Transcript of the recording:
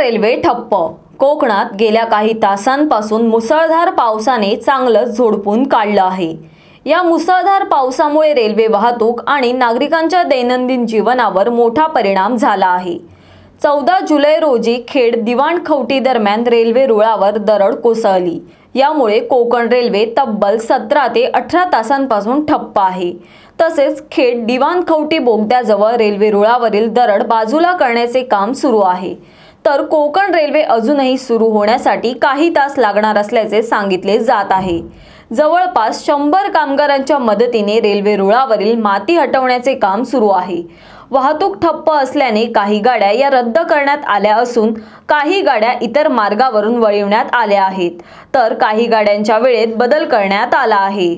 Railway ठप्प। कोकणात गेल्या काही तासांपासून मुसळधार पावसाने चांगलंच झोडपून काढलं आहे। या मुसळधार पावसामुळे रेल्वे वाहतूक आणि नागरिकांच्या दैनंदिन जीवनावर मोठा परिणाम झाला आहे। 14 जुलै रोजी खेड दिवाणखवटी दरम्यान रेल्वे रुळावर दरड कोसळली। यामुळे कोकण रेल्वे तब्बल 17 ते 18 तासांपासून ठप्प आहे। तसेच खेड दिवाणखवटी बोगद्याजवळ रेल्वे रुळावरील दरड बाजूला करण्याचे काम सुरू आहे। तर कोकण रेल्वे अजूनही सुरू होण्यासाठी काही तास लागणार असल्याचे सांगितले जात आहे। जवळपास 100 कामगारांच्या मदतीने रेल्वे रुळावरील माती हटवण्याचे काम सुरू आहे। वाहतूक ठप्प असल्याने काही गाड्या या रद्द करण्यात आल्या असून काही गाड्या इतर मार्गावरून वळविण्यात आल्या आहेत, तर काही गाड्यांच्या वेळेत बदल करण्यात आला आहे।